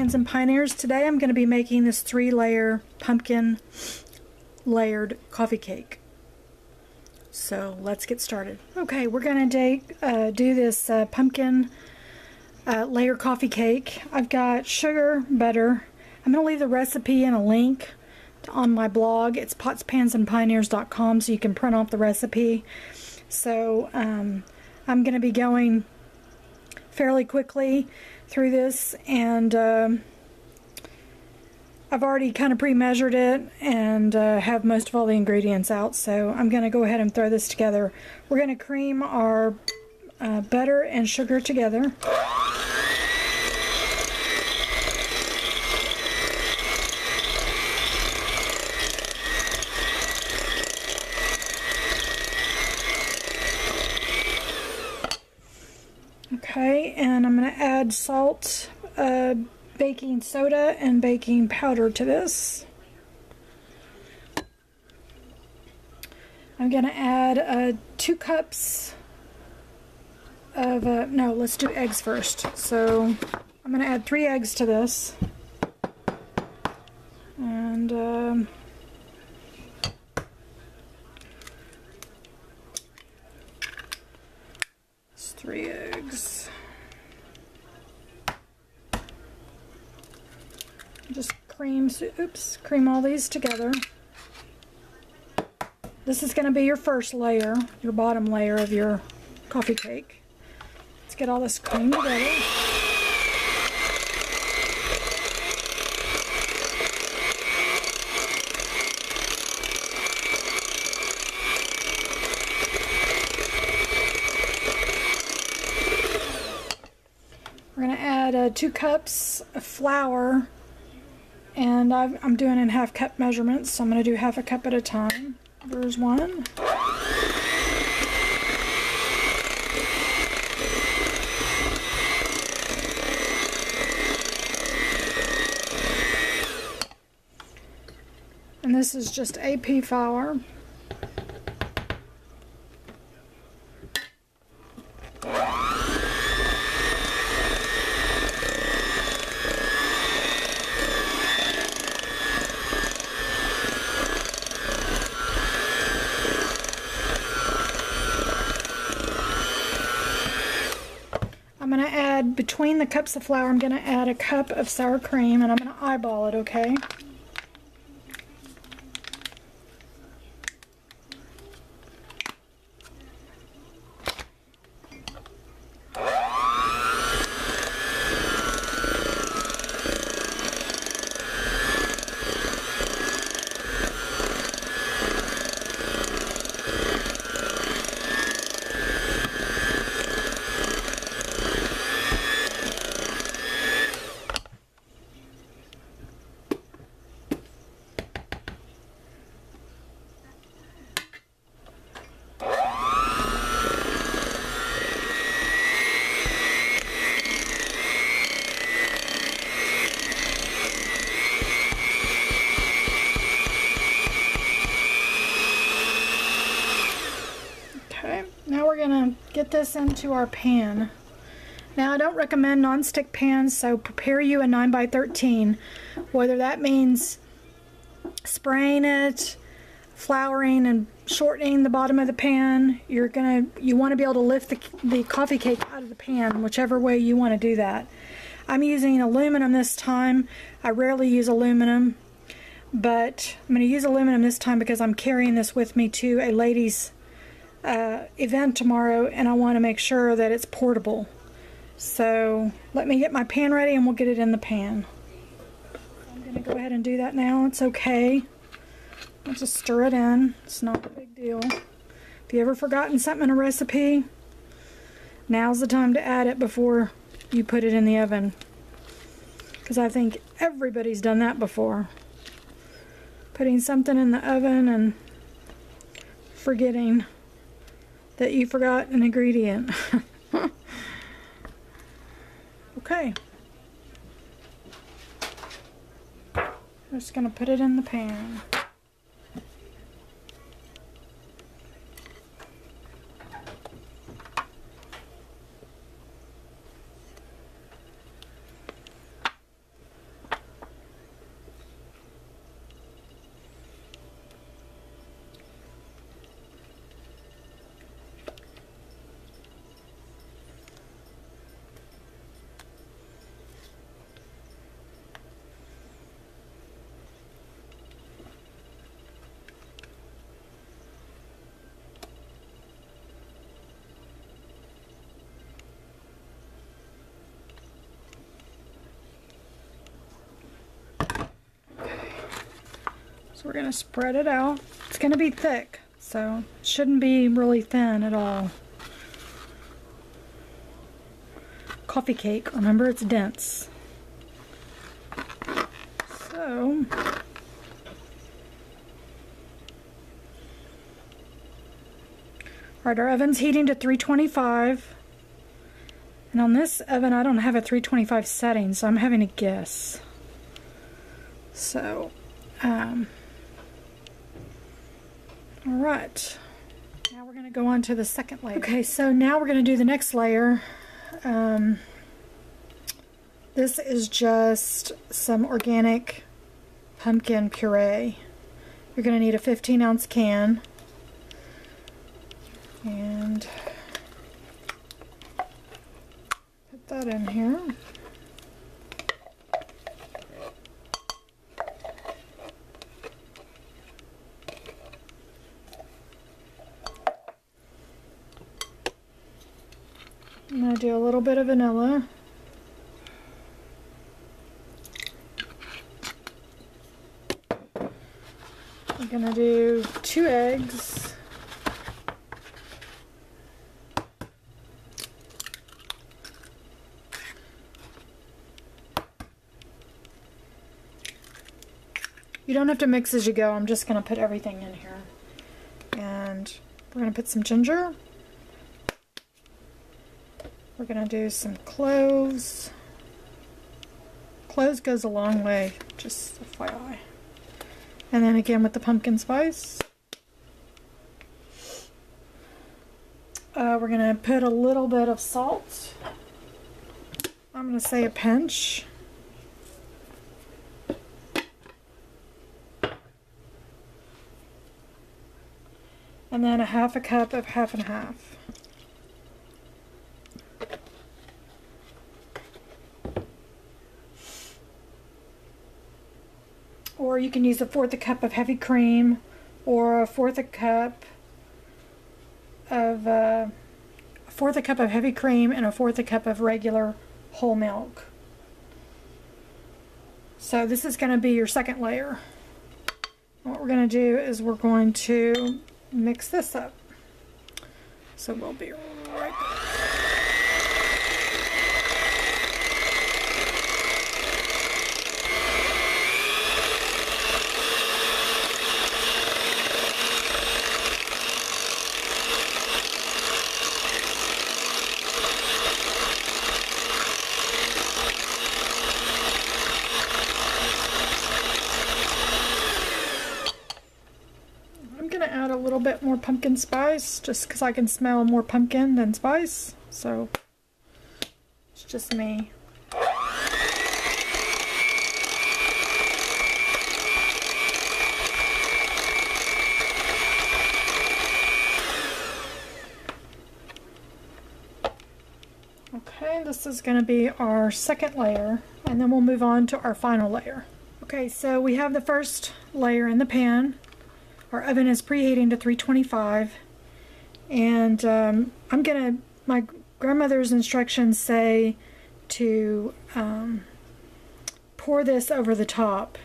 Pans and Pioneers. Today I'm going to be making this 3-layer pumpkin layered coffee cake. So let's get started. Okay, we're going to do this pumpkin layer coffee cake. I've got sugar, butter. I'm going to leave the recipe and a link on my blog. It's potspansandpioneers.com, so you can print off the recipe. So I'm going to be going fairly quickly through this, and I've already kind of pre-measured it and have most of all the ingredients out, so I'm going to go ahead and throw this together. We're going to cream our butter and sugar together. Okay, and I'm going to add salt, baking soda, and baking powder to this. I'm going to add 2 cups of, no, let's do eggs first. So I'm going to add 3 eggs to this. And it's 3 eggs. Just cream all these together. This is going to be your first layer, your bottom layer of your coffee cake. Let's get all this cream together. We're going to add 2 cups of flour. And I'm doing in half cup measurements, so I'm going to do half a cup at a time. There's 1. And this is just AP flour. I'm going to add, between the cups of flour, I'm going to add a cup of sour cream, and I'm going to eyeball it, okay? Now we're going to get this into our pan. Now I don't recommend non-stick pans, so prepare you a 9x13. Whether that means spraying it, flouring and shortening the bottom of the pan, you want to be able to lift the coffee cake out of the pan, whichever way you want to do that. I'm using aluminum this time. I rarely use aluminum, but I'm going to use aluminum this time because I'm carrying this with me to a ladies' event tomorrow, and I want to make sure that it's portable. So let me get my pan ready and we'll get it in the pan. I'm going to go ahead and do that now. It's okay. I'll just stir it in. It's not a big deal. If you ever forgotten something in a recipe, now's the time to add it before you put it in the oven, because I think everybody's done that before. Putting something in the oven and forgetting that you forgot an ingredient. Okay. I'm just going to put it in the pan. So we're going to spread it out. It's going to be thick, so it shouldn't be really thin at all. Coffee cake, remember, it's dense. So alright, our oven's heating to 325. And on this oven, I don't have a 325 setting, so I'm having to guess. So, alright. Now we're going to go on to the second layer. Okay, so now we're going to do the next layer. This is just some organic pumpkin puree. You're going to need a 15-ounce can. And put that in here. I'm going to do a little bit of vanilla. I'm going to do 2 eggs. You don't have to mix as you go. I'm just going to put everything in here. And we're going to put some ginger. We're going to do some cloves. Cloves goes a long way, just FYI. And then again with the pumpkin spice. We're going to put a little bit of salt. I'm going to say a pinch. And then a half a cup of half and half. Or you can use 1/4 cup of heavy cream, or 1/4 cup of heavy cream and 1/4 cup of regular whole milk. So this is going to be your second layer. What we're going to do is we're going to mix this up. So we'll be right back. Add a little bit more pumpkin spice just because I can smell more pumpkin than spice, so it's just me. Okay, this is going to be our second layer, and then we'll move on to our final layer. Okay, so we have the first layer in the pan. Our oven is preheating to 325, and my grandmother's instructions say to pour this over the top.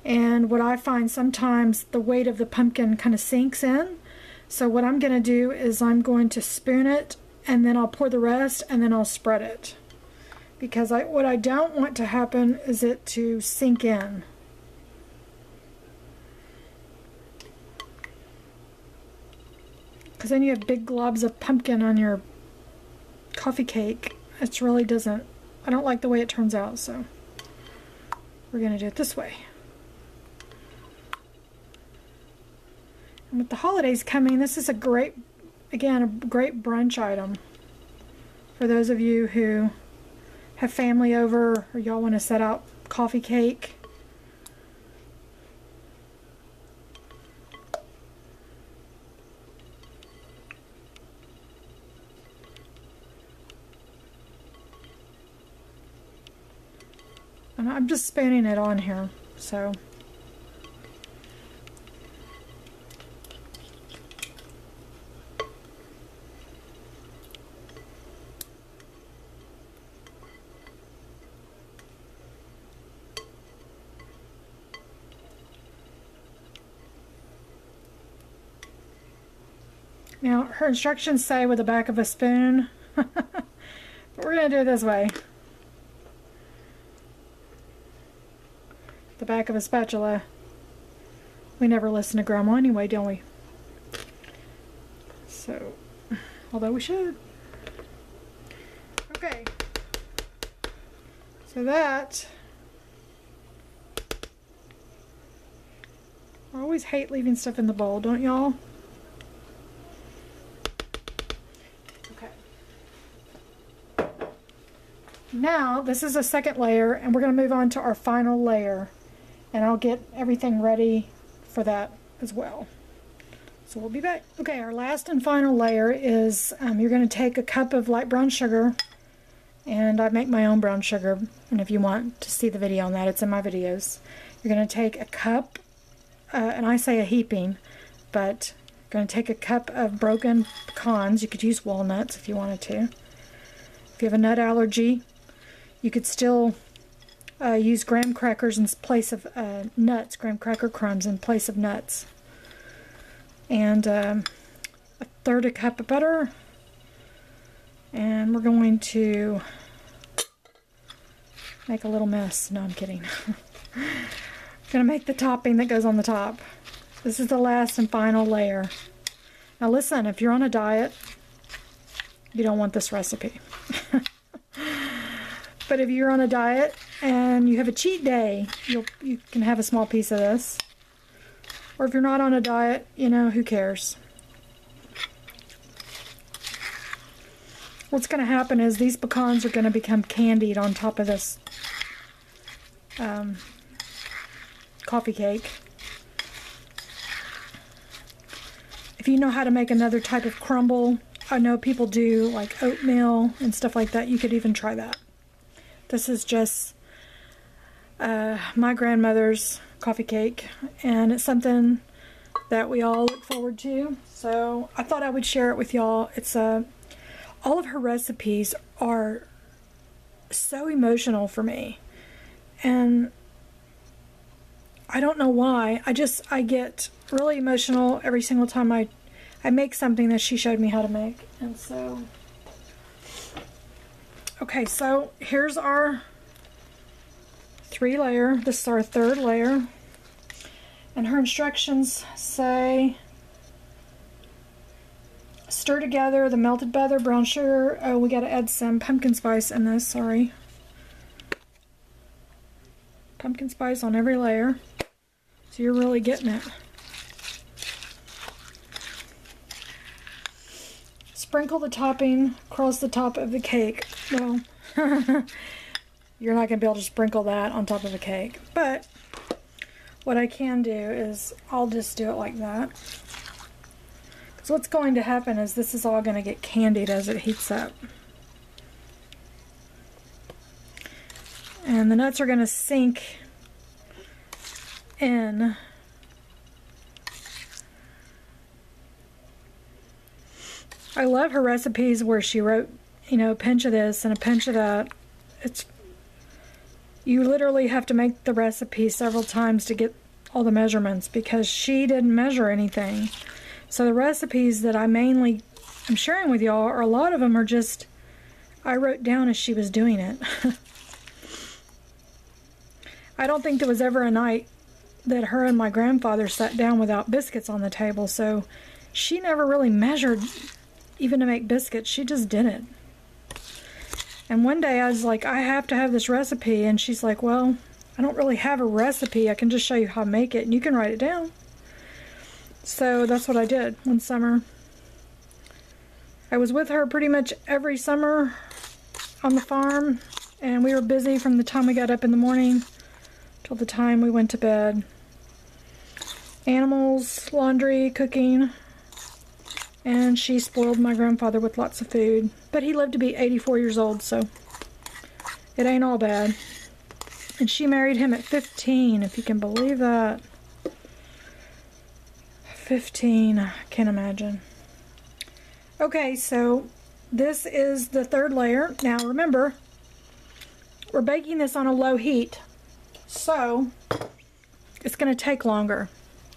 And what I find, sometimes the weight of the pumpkin kind of sinks in. So what I'm going to do is I'm going to spoon it, and then I'll pour the rest, and then I'll spread it. Because what I don't want to happen is it to sink in. Because then you have big globs of pumpkin on your coffee cake. It really doesn't, I don't like the way it turns out, so we're going to do it this way. And with the holidays coming, this is a great brunch item for those of you who have family over, or y'all want to set out coffee cake. And I'm just spooning it on here, so. Now, her instructions say with the back of a spoon, but we're going to do it this way. The back of a spatula. We never listen to Grandma anyway, don't we? So, although we should. Okay. So that, I always hate leaving stuff in the bowl, don't y'all? Okay. Now, this is a second layer, and we're going to move on to our final layer. And I'll get everything ready for that as well. So we'll be back. Okay, our last and final layer is you're going to take a cup of light brown sugar, and I make my own brown sugar, and if you want to see the video on that, it's in my videos. You're going to take a cup, and I say a heaping, but you're going to take a cup of broken pecans. You could use walnuts if you wanted to. If you have a nut allergy, you could still use graham crackers in place of nuts, graham cracker crumbs in place of nuts. And a third a cup of butter. And we're going to make a little mess. No, I'm kidding. I'm going to make the topping that goes on the top. This is the last and final layer. Now listen, if you're on a diet, you don't want this recipe. But if you're on a diet and you have a cheat day, you can have a small piece of this. Or if you're not on a diet, you know, who cares? What's going to happen is these pecans are going to become candied on top of this coffee cake. If you know how to make another type of crumble, I know people do like oatmeal and stuff like that. You could even try that. This is just my grandmother's coffee cake, and it's something that we all look forward to. So I thought I would share it with y'all. It's all of her recipes are so emotional for me, and I don't know why. I get really emotional every single time I make something that she showed me how to make. And so, okay, so here's our 3-layer. This is our 3rd layer. And her instructions say, stir together the melted butter, brown sugar. Oh, we got to add some pumpkin spice in this, sorry. Pumpkin spice on every layer. So you're really getting it. Sprinkle the topping across the top of the cake. Well, you're not going to be able to sprinkle that on top of a cake. But what I can do is I'll just do it like that. So what's going to happen is this is all going to get candied as it heats up. And the nuts are going to sink in. I love her recipes where she wrote, you know, a pinch of this and a pinch of that. You literally have to make the recipe several times to get all the measurements because she didn't measure anything. So the recipes that I'm sharing with y'all, a lot of them are just, I wrote down as she was doing it. I don't think there was ever a night that her and my grandfather sat down without biscuits on the table, so she never really measured even to make biscuits. She just did it. And one day I was like, I have to have this recipe, and she's like, well, I don't really have a recipe. I can just show you how to make it, and you can write it down. So that's what I did one summer. I was with her pretty much every summer on the farm, and we were busy from the time we got up in the morning till the time we went to bed. Animals, laundry, cooking, and she spoiled my grandfather with lots of food. But he lived to be 84 years old, so it ain't all bad. And she married him at 15, if you can believe that. 15, I can't imagine. Okay, so this is the 3rd layer. Now remember, we're baking this on a low heat, so it's going to take longer.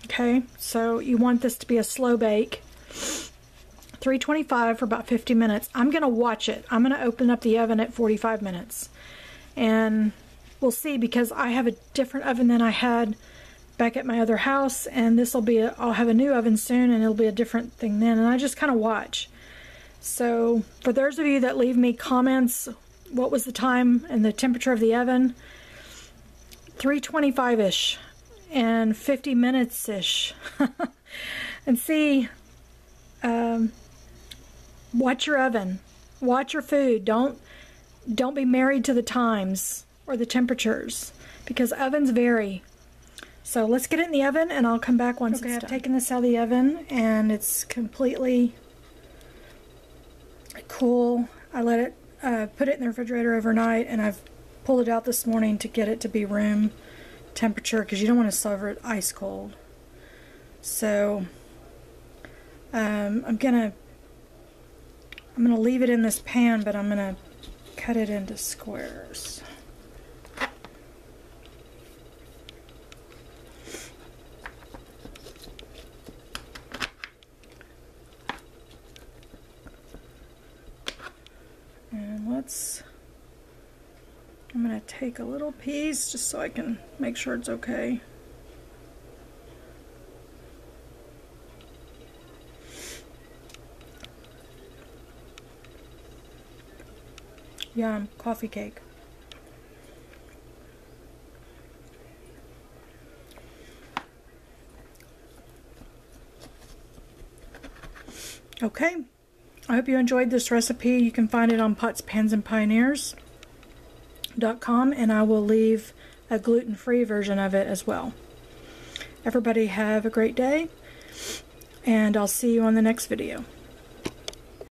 Okay, so you want this to be a slow bake. 325 for about 50 minutes. I'm going to watch it. I'm going to open up the oven at 45 minutes. And we'll see, because I have a different oven than I had back at my other house, and this will be I'll have a new oven soon, and it'll be a different thing then, and I just kind of watch. So for those of you that leave me comments, what was the time and the temperature of the oven? 325-ish and 50 minutes-ish. And see, watch your oven, watch your food. Don't be married to the times or the temperatures, because ovens vary. So let's get it in the oven, and I'll come back once it's done. I've taken this out of the oven, and it's completely cool. I let it put it in the refrigerator overnight, and I've pulled it out this morning to get it to be room temperature, because you don't want to serve it ice cold. So I'm gonna leave it in this pan, but I'm gonna cut it into squares. And I'm going to take a little piece just so I can make sure it's okay. Yum, coffee cake. Okay, I hope you enjoyed this recipe. You can find it on potspansandpioneers.com, and I will leave a gluten-free version of it as well. Everybody have a great day, and I'll see you on the next video.